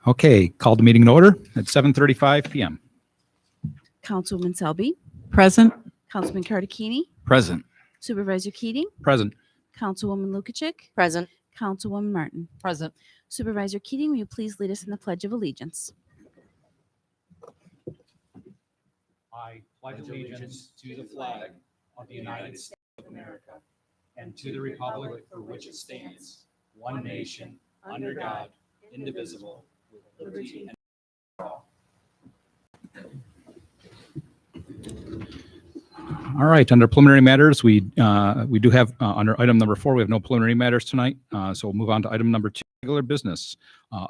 Okay, call the meeting in order at 7:35 p.m. Councilwoman Selby, Present. Councilman Cardicchini, Present. Supervisor Keating, Present. Councilwoman Lukacek, Present. Councilwoman Martin. Present. Supervisor Keating, will you please lead us in the Pledge of Allegiance? I pledge allegiance to the flag of the United States of America and to the republic for which it stands, one nation, under God, indivisible, with liberty and for all. All right, under preliminary matters, we do have, under item number 4, we have no preliminary matters tonight, so we'll move on to item number 2, regular business.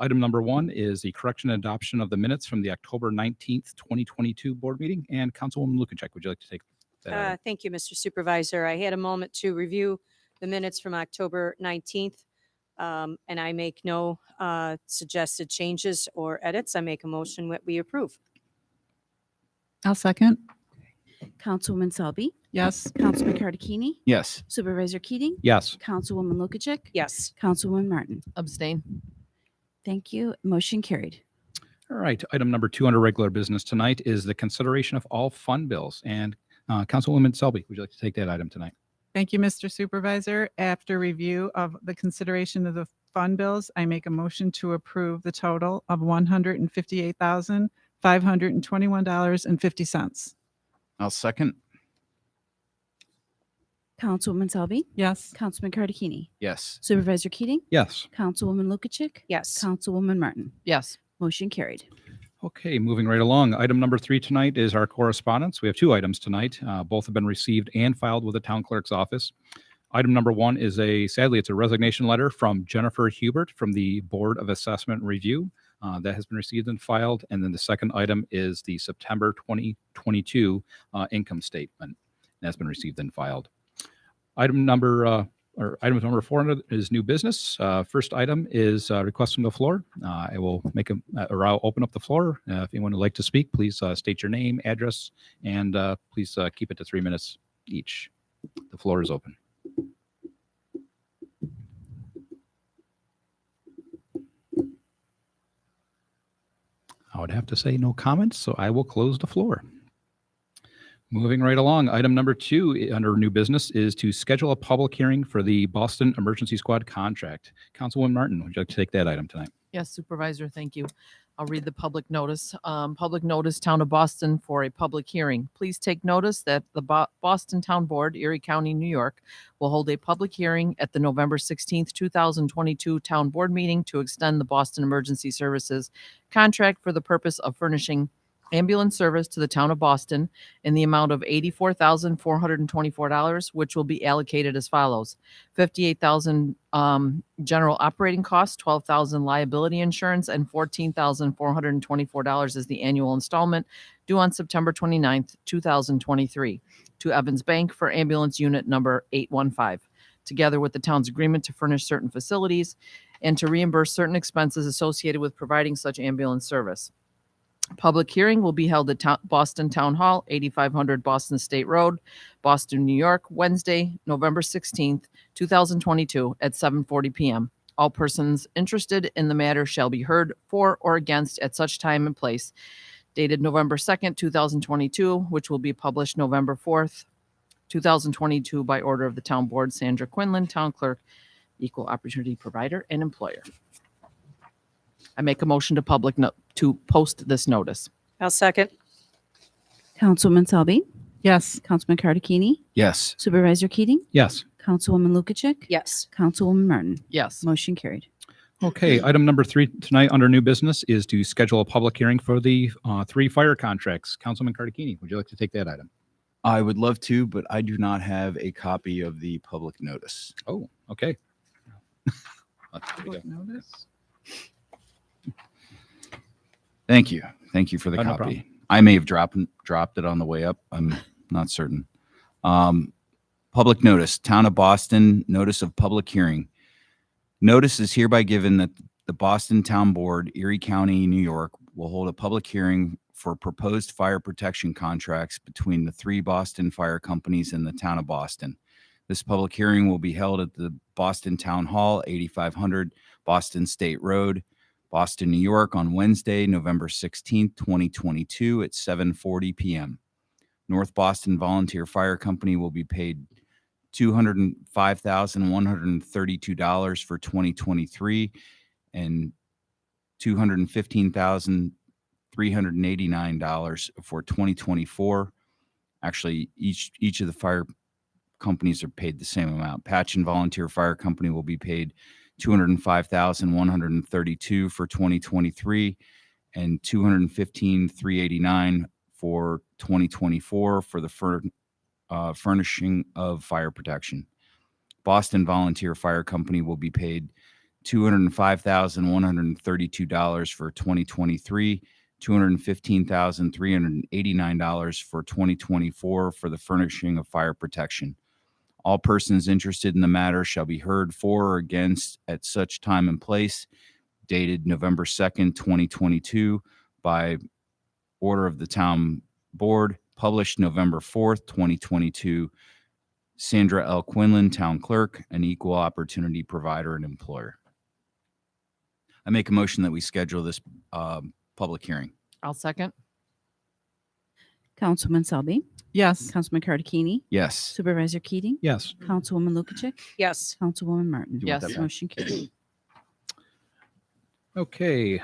Item number 1 is the correction and adoption of the minutes from the October 19th, 2022 board meeting. And Councilwoman Lukacek, would you like to take that item? Thank you, Mr. Supervisor. I had a moment to review the minutes from October 19th, and I make no suggested changes or edits. I make a motion that we approve. I'll second. Councilwoman Selby, Yes. Councilman Cardicchini, Yes. Supervisor Keating, Yes. Councilwoman Lukacek, Yes. Councilwoman Martin. Abstain. Thank you. Motion carried. All right, item number 2 under regular business tonight is the consideration of all fund bills. And Councilwoman Selby, would you like to take that item tonight? Thank you, Mr. Supervisor. After review of the consideration of the fund bills, I make a motion to approve the total of $158,521.50. I'll second. Councilwoman Selby, Yes. Councilman Cardicchini, Yes. Supervisor Keating, Yes. Councilwoman Lukacek, Yes. Councilwoman Martin. Yes. Motion carried. Okay, moving right along. Item number 3 tonight is our correspondence. We have 2 items tonight. Both have been received and filed with the town clerk's office. Item number 1 is sadly, it's a resignation letter from Jennifer Hubert from the Board of Assessment Review. That has been received and filed. And then the second item is the September 2022 income statement. That's been received and filed. Item number 4 is new business. First item is request from the floor. I will I'll open up the floor. If anyone would like to speak, please state your name, address, and please keep it to 3 minutes each. The floor is open. I would have to say no comments, so I will close the floor. Moving right along, item number 2 under new business is to schedule a public hearing for the Boston Emergency Squad contract. Councilwoman Martin, would you like to take that item tonight? Yes, Supervisor, thank you. I'll read the public notice. Public notice, Town of Boston, for a public hearing. Please take notice that the Boston Town Board, Erie County, New York, will hold a public hearing at the November 16th, 2022 Town Board meeting to extend the Boston Emergency Services contract for the purpose of furnishing ambulance service to the town of Boston in the amount of $84,424, which will be allocated as follows: $58,000 general operating costs, $12,000 liability insurance, and $14,424 is the annual installment due on September 29th, 2023 to Evans Bank for ambulance unit number 815, together with the town's agreement to furnish certain facilities and to reimburse certain expenses associated with providing such ambulance service. Public hearing will be held at Boston Town Hall, 8500 Boston State Road, Boston, New York, Wednesday, November 16th, 2022 at 7:40 p.m. All persons interested in the matter shall be heard for or against at such time and place. Dated November 2nd, 2022, which will be published November 4th, 2022 by order of the Town Board. Sandra Quinlan, Town Clerk, Equal Opportunity Provider and Employer. I make a motion to post this notice. I'll second. Councilwoman Selby, Yes. Councilman Cardicchini, Yes. Supervisor Keating, Yes. Councilwoman Lukacek, Yes. Councilwoman Martin. Yes. Motion carried. Okay, item number 3 tonight under new business is to schedule a public hearing for the 3 fire contracts. Councilman Cardicchini, would you like to take that item? I would love to, but I do not have a copy of the public notice. Oh, okay. There we go. Public notice. Thank you. Thank you for the Oh, no copy. problem. I may have dropped it on the way up. I'm not certain. Public notice, Town of Boston, notice of public hearing. Notice is hereby given that the Boston Town Board, Erie County, New York, will hold a public hearing for proposed fire protection contracts between the 3 Boston fire companies and the Town of Boston. This public hearing will be held at the Boston Town Hall, 8500 Boston State Road, Boston, New York, on Wednesday, November 16th, 2022 at 7:40 p.m. North Boston Volunteer Fire Company will be paid $205,132 for 2023 and $215,389 for 2024. Actually, each of the fire companies are paid the same amount. Patchen Volunteer Fire Company will be paid $205,132 for 2023 and $215,389 for 2024 for the furnishing of fire protection. Boston Volunteer Fire Company will be paid $205,132 for 2023, $215,389 for 2024 for the furnishing of fire protection. All persons interested in the matter shall be heard for or against at such time and place, dated November 2nd, 2022, by order of the town board, published November 4th, 2022. Sandra L. Quinlan, Town Clerk, an equal opportunity provider and employer. I make a motion that we schedule this public hearing. I'll second. Councilwoman Selby, Yes. Councilman Cardicchini, Yes. Supervisor Keating, Yes. Councilwoman Lukacek, Yes. Councilwoman Martin. You want Yes. that back? Motion carried. Okay.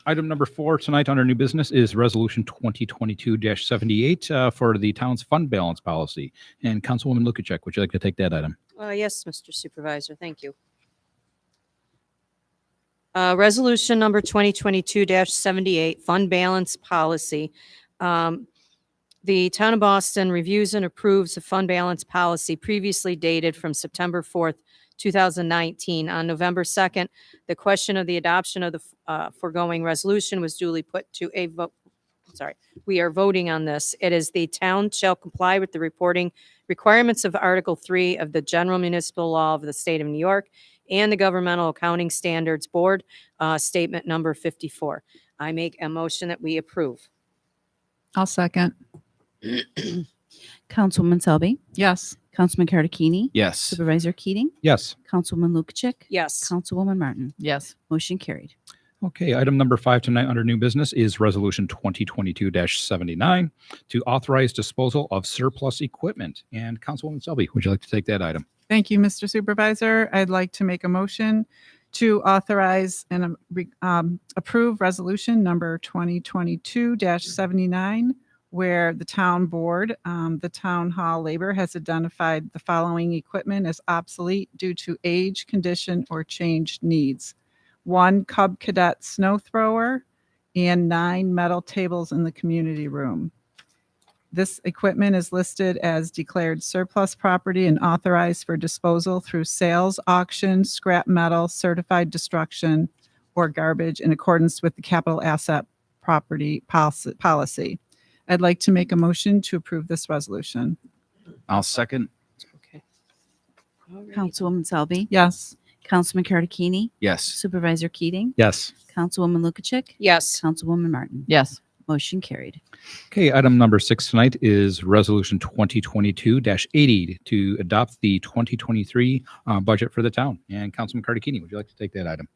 Item number 4 tonight under new business is Resolution 2022-78 for the town's fund balance policy. And Councilwoman Lukacek, would you like to take that item? Yes, Mr. Supervisor, thank you. Resolution number 2022-78, fund balance policy. The Town of Boston reviews and approves a fund balance policy previously dated from September 4th, 2019. On November 2nd, the question of the adoption of the foregoing resolution was duly put to a vote. Sorry, we are voting on this. It is the town shall comply with the reporting requirements of Article 3 of the General Municipal Law of the State of New York and the Governmental Accounting Standards Board, statement number 54. I make a motion that we approve. I'll second. Councilwoman Selby, Yes. Councilman Cardicchini, Yes. Supervisor Keating, Yes. Councilwoman Lukacek, Yes. Councilwoman Martin. Yes. Motion carried. Okay, item number 5 tonight under new business is Resolution 2022-79 to authorize disposal of surplus equipment. And Councilwoman Selby, would you like to take that item? Thank you, Mr. Supervisor. I'd like to make a motion to authorize and approve resolution number 2022-79, where the town board, the town hall labor has identified the following equipment as obsolete due to age, condition, or changed needs. 1 Cub Cadet snow thrower and 9 metal tables in the community room. This equipment is listed as declared surplus property and authorized for disposal through sales, auction, scrap metal, certified destruction, or garbage in accordance with the capital asset property policy. I'd like to make a motion to approve this resolution. I'll second. Okay. All right. Councilwoman Selby, Yes. Councilman Cardicchini, Yes. Supervisor Keating, Yes. Councilwoman Lukacek, Yes. Councilwoman Martin. Yes. Motion carried. Okay, item number 6 tonight is Resolution 2022-80 to adopt the 2023 budget for the town. And Councilman Cardicchini, would you like to take that item?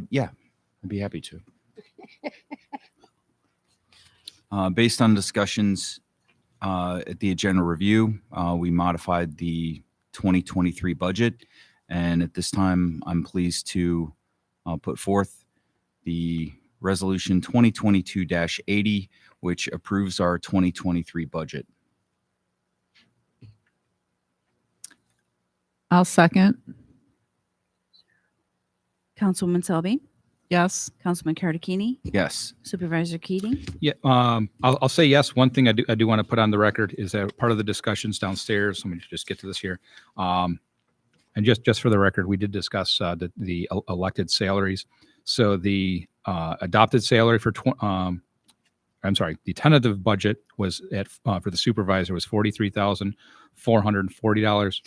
Yeah, I'd be happy to. Based on discussions at the agenda review, we modified the 2023 budget. And at this time, I'm pleased to put forth the Resolution 2022-80, which approves our 2023 budget. I'll second. Councilwoman Selby, Yes. Councilman Cardicchini, Yes. Supervisor Keating, Yeah, I'll say yes. One thing I do want to put on the record is that part of the discussions downstairs, let me just get to this here. And just for the record, we did discuss the elected salaries. So the adopted salary for the tentative budget was at for the supervisor was $43,440.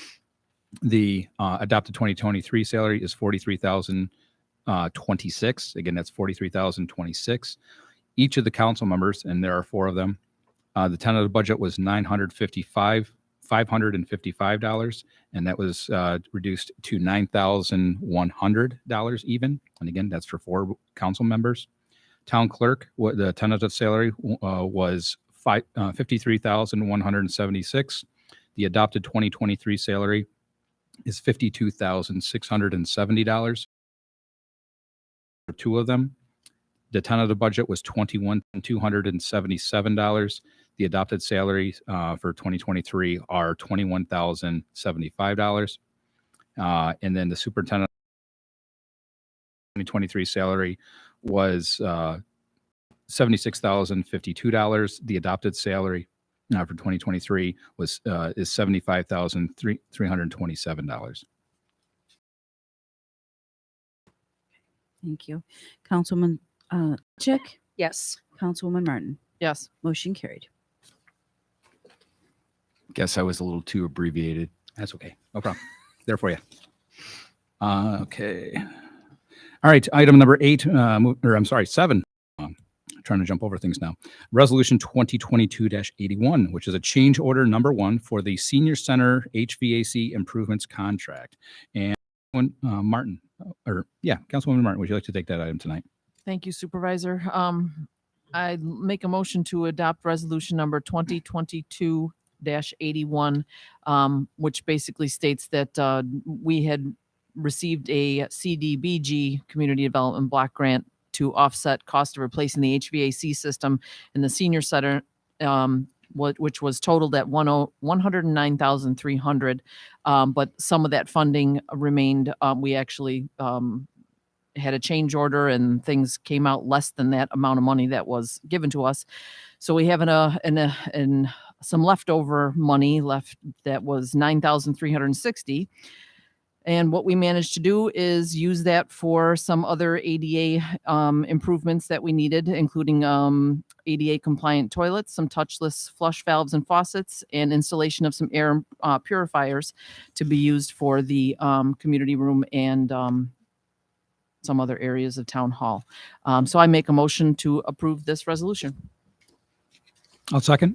The adopted 2023 salary is $43,026. Again, that's $43,026. Each of the council members, and there are 4 of them, The tentative budget was $555, and that was reduced to $9,100 even. And again, that's for 4 council members. Town clerk, the tentative salary was $53,176. The adopted 2023 salary is $52,670 for 2 of them. The tentative budget was $21,277. The adopted salaries for 2023 are $21,075. And then the superintendent 2023 salary was $76,052. The adopted salary for 2023 is $75,327. Thank you. Councilwoman Chick, Yes. Councilwoman Martin. Yes. Motion carried. Guess I was a little too abbreviated. That's okay. No problem. There for you. Okay. All right. Item number 7. Trying to jump over things now. Resolution 2022-81, which is a change order number 1 for the Senior Center HVAC improvements contract. And Councilwoman Martin, would you like to take that item tonight? Thank you, Supervisor. I make a motion to adopt resolution number 2022-81, which basically states that we had received a CDBG Community Development Block Grant to offset cost of replacing the HVAC system in the senior center, which was totaled at $109,300. But some of that funding remained. We actually had a change order and things came out less than that amount of money that was given to us. So we have some leftover money left that was $9,360. And what we managed to do is use that for some other ADA improvements that we needed, including ADA compliant toilets, some touchless flush valves and faucets, and installation of some air purifiers to be used for the community room and some other areas of town hall. So I make a motion to approve this resolution. I'll second.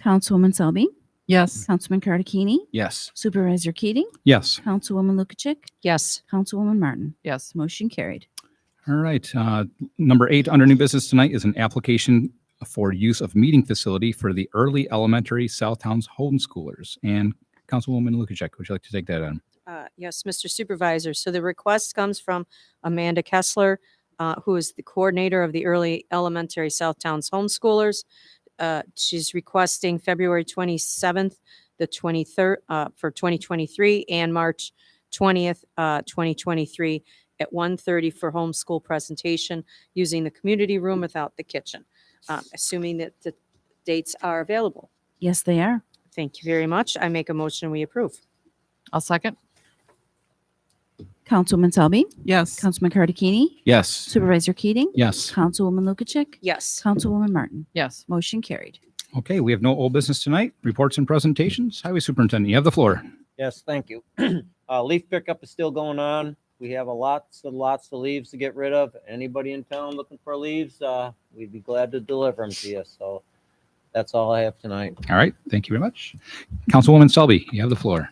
Councilwoman Selby, Yes. Councilman Cardicchini, Yes. Supervisor Keating, Yes. Councilwoman Lukacek, Yes. Councilwoman Martin. Yes. Motion carried. All right. Number 8 under new business tonight is an application for use of meeting facility for the early elementary Southtowns homeschoolers. And Councilwoman Lukacek, would you like to take that on? Yes, Mr. Supervisor. So the request comes from Amanda Kessler, who is the coordinator of the early elementary Southtowns homeschoolers. She's requesting February 27th, the 23rd, for 2023 and March 20th, 2023 at 1:30 for homeschool presentation using the community room without the kitchen, assuming that the dates are available. Yes, they are. Thank you very much. I make a motion, we approve. I'll second. Councilwoman Selby, Yes. Councilman Cardicchini, Yes. Supervisor Keating, Yes. Councilwoman Lukacek, Yes. Councilwoman Martin. Yes. Motion carried. Okay, we have no old business tonight. Reports and presentations. Highway Superintendent, you have the floor. Yes, thank you. Leaf pickup is still going on. We have lots of leaves to get rid of. Anybody in town looking for leaves, we'd be glad to deliver them to you. So that's all I have tonight. All right. Thank you very much. Councilwoman Selby, you have the floor.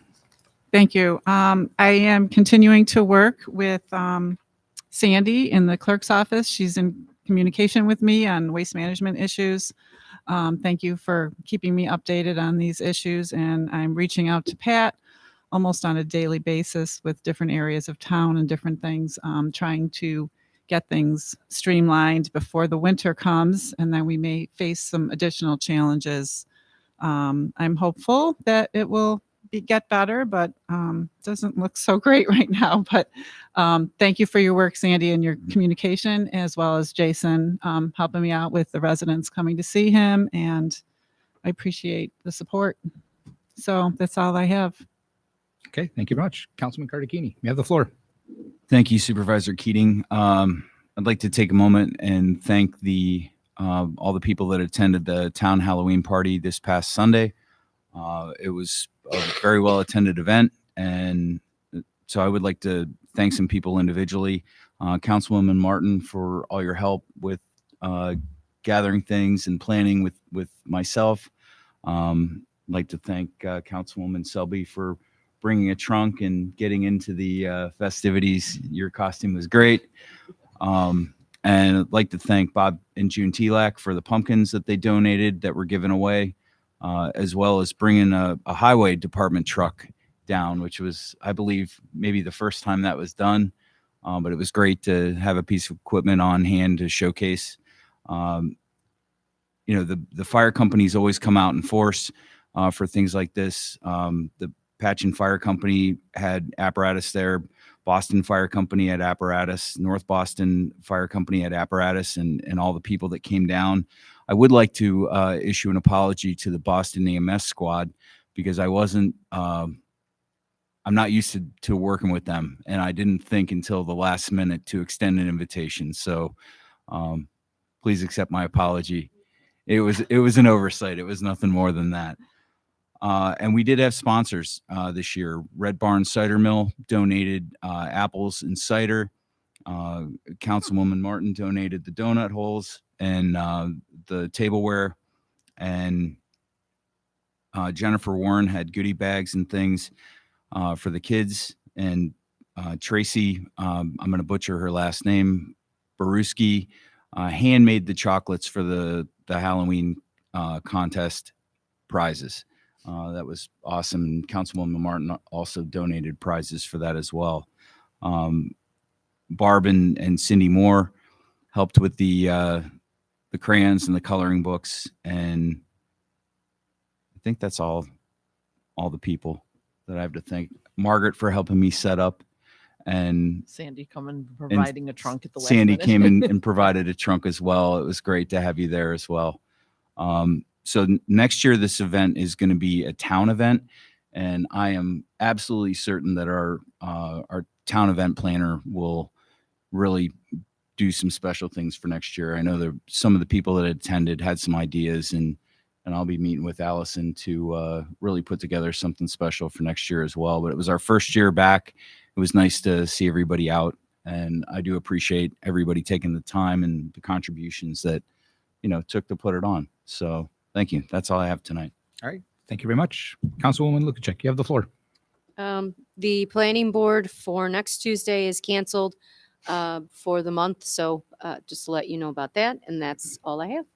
Thank you. I am continuing to work with Sandy in the clerk's office. She's in communication with me on waste management issues. Thank you for keeping me updated on these issues. And I'm reaching out to Pat almost on a daily basis with different areas of town and different things, trying to get things streamlined before the winter comes. And then we may face some additional challenges. I'm hopeful that it will get better, but doesn't look so great right now. But thank you for your work, Sandy, and your communication, as well as Jason helping me out with the residents coming to see him. And I appreciate the support. So that's all I have. Okay. Thank you very much. Councilman Cardicchini, you have the floor. Thank you, Supervisor Keating. I'd like to take a moment and thank all the people that attended the town Halloween party this past Sunday. It was a very well attended event, and so I would like to thank some people individually. Councilwoman Martin for all your help with gathering things and planning with myself. I'd like to thank Councilwoman Selby for bringing a trunk and getting into the festivities. Your costume was great. And I'd like to thank Bob and June Telak for the pumpkins that they donated that were given away, as well as bringing a highway department truck down, which was, I believe, maybe the first time that was done. But it was great to have a piece of equipment on hand to showcase. The fire companies always come out in force for things like this. The Patchen Fire Company had apparatus there. Boston Fire Company had apparatus. North Boston Fire Company had apparatus, and all the people that came down. I would like to issue an apology to the Boston EMS squad because I wasn't. I'm not used to working with them, and I didn't think until the last minute to extend an invitation. So please accept my apology. It was an oversight. It was nothing more than that. And we did have sponsors this year. Red Barn Cider Mill donated apples and cider. Councilwoman Martin donated the donut holes and the tableware. And Jennifer Warren had goodie bags and things for the kids. And Tracy, I'm going to butcher her last name, Baruski, handmade the chocolates for the Halloween contest prizes. That was awesome. Councilwoman Martin also donated prizes for that as well. Barb and Cindy Moore helped with the crayons and the coloring books, and I think that's all the people that I have to thank. Margaret for helping me set up, and Sandy coming, providing a trunk at the last Sandy minute. came in and provided a trunk as well. It was great to have you there as well. So next year, this event is going to be a town event, and I am absolutely certain that our town event planner will really do some special things for next year. I know that some of the people that attended had some ideas, and I'll be meeting with Allison to really put together something special for next year as well. But it was our first year back. It was nice to see everybody out, and I do appreciate everybody taking the time and the contributions that took to put it on. So thank you. That's all I have tonight. All right. Thank you very much. Councilwoman Lukacek, you have the floor. The planning board for next Tuesday is canceled for the month. So just to let you know about that. And that's all I have.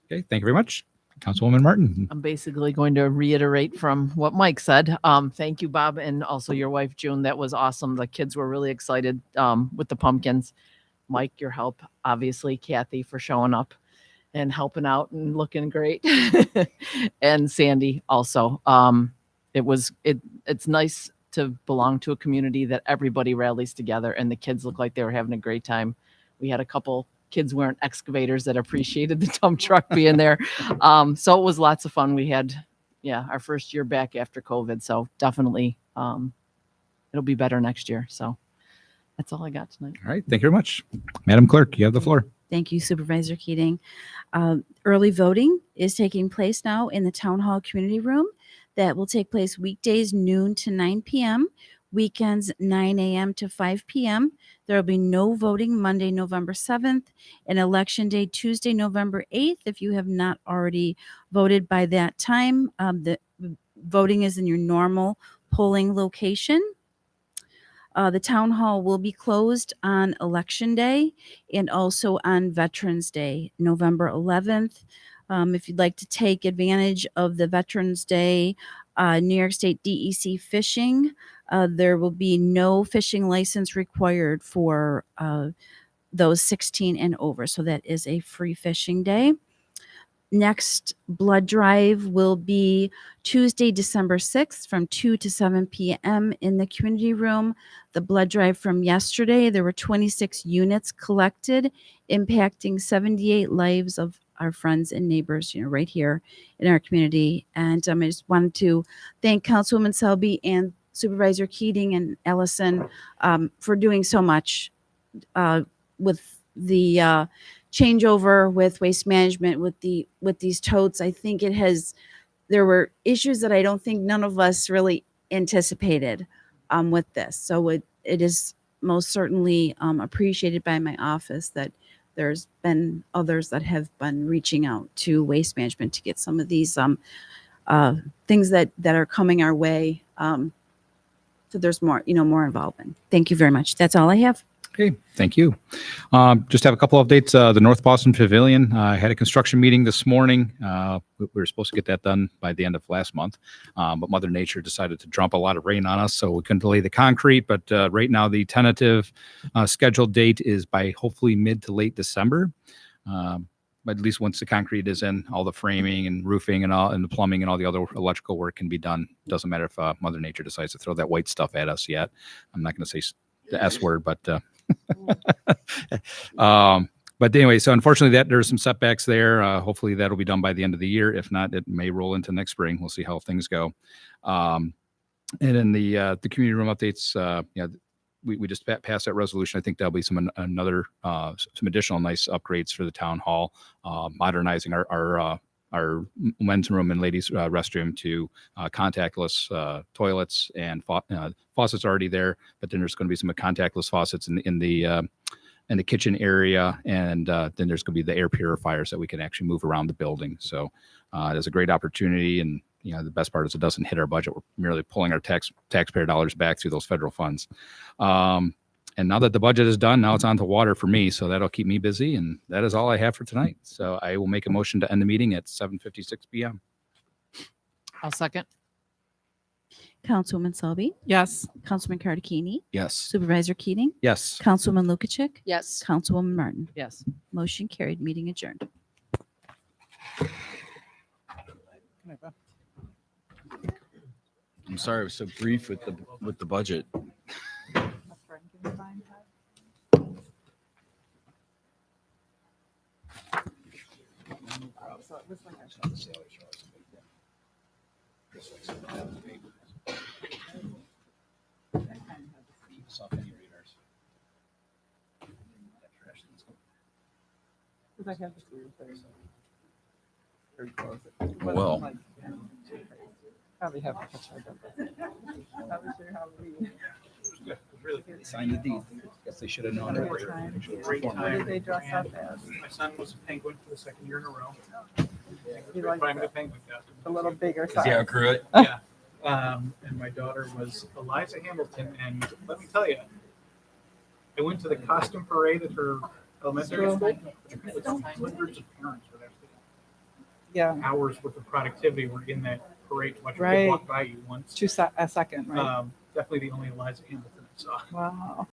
Okay. Thank you very much. Councilwoman Martin. I'm basically going to reiterate from what Mike said. Thank you, Bob, and also your wife, June. That was awesome. The kids were really excited with the pumpkins. Mike, your help, obviously. Kathy for showing up and helping out and looking great. And Sandy also. It's nice to belong to a community that everybody rallies together, and the kids look like they were having a great time. We had a couple kids wearing excavators that appreciated the dump truck being there. So it was lots of fun. We had, our first year back after COVID. So definitely it'll be better next year. So that's all I got tonight. All right. Thank you very much. Madam Clerk, you have the floor. Thank you, Supervisor Keating. Early voting is taking place now in the Town Hall Community Room. That will take place weekdays noon to 9 p.m., weekends 9 a.m. to 5 p.m. There will be no voting Monday, November 7th, and Election Day, Tuesday, November 8th. If you have not already voted by that time, the voting is in your normal polling location. The town hall will be closed on Election Day and also on Veterans Day, November 11th. If you'd like to take advantage of the Veterans Day New York State DEC fishing, there will be no fishing license required for those 16 and over. So that is a free fishing day. Next blood drive will be Tuesday, December 6th from 2 to 7 p.m. in the community room. The blood drive from yesterday, there were 26 units collected, impacting 78 lives of our friends and neighbors, right here in our community. And I just wanted to thank Councilwoman Selby and Supervisor Keating and Ellison for doing so much with the changeover with waste management with these totes. I think there were issues that I don't think none of us really anticipated with this. So it is most certainly appreciated by my office that there's been others that have been reaching out to Waste Management to get some of these things that are coming our way. So there's more, more involvement. Thank you very much. That's all I have. Okay, thank you. Just have a couple updates. The North Boston Pavilion had a construction meeting this morning. We were supposed to get that done by the end of last month, but Mother Nature decided to dump a lot of rain on us, so we couldn't lay the concrete. But right now, the tentative scheduled date is by hopefully mid to late December. But at least once the concrete is in, all the framing and roofing and the plumbing and all the other electrical work can be done. Doesn't matter if Mother Nature decides to throw that white stuff at us yet. I'm not going to say the S word, but but anyway, so unfortunately there's some setbacks there. Hopefully that'll be done by the end of the year. If not, it may roll into next spring. We'll see how things go. And then the community room updates, we just passed that resolution. I think there'll be some additional nice upgrades for the town hall, modernizing our men's room and ladies restroom to contactless toilets, and faucets already there, but then there's going to be some contactless faucets in the kitchen area, and then there's going to be the air purifiers that we can actually move around the building. So there's a great opportunity, and the best part is it doesn't hit our budget. We're merely pulling our taxpayer dollars back through those federal funds. And now that the budget is done, now it's on to water for me. So that'll keep me busy. And that is all I have for tonight. So I will make a motion to end the meeting at 7:56 p.m. I'll second. Councilwoman Selby, Yes. Councilman Cardicchini, Yes. Supervisor Keating, Yes. Councilwoman Lukacek, Yes. Councilwoman Martin. Yes. Motion carried. Meeting adjourned. I'm sorry I was so brief with the budget. Well. Probably have to catch Not sure how we. Sign the deed. Guess they should have known What did they dress up as? My son was a penguin for the second year in a row. You like Climbing the- a penguin costume. A little bigger Is size. he outgrew it? Yeah. And my daughter was Eliza Hamilton, and let me tell you, I went to the costume parade at her elementary school. Hundreds of parents were there. Yeah, Hours worth of productivity were in that parade to watch Right. her walk by you once. a second, right? Definitely the only Eliza Hamilton I saw. Wow.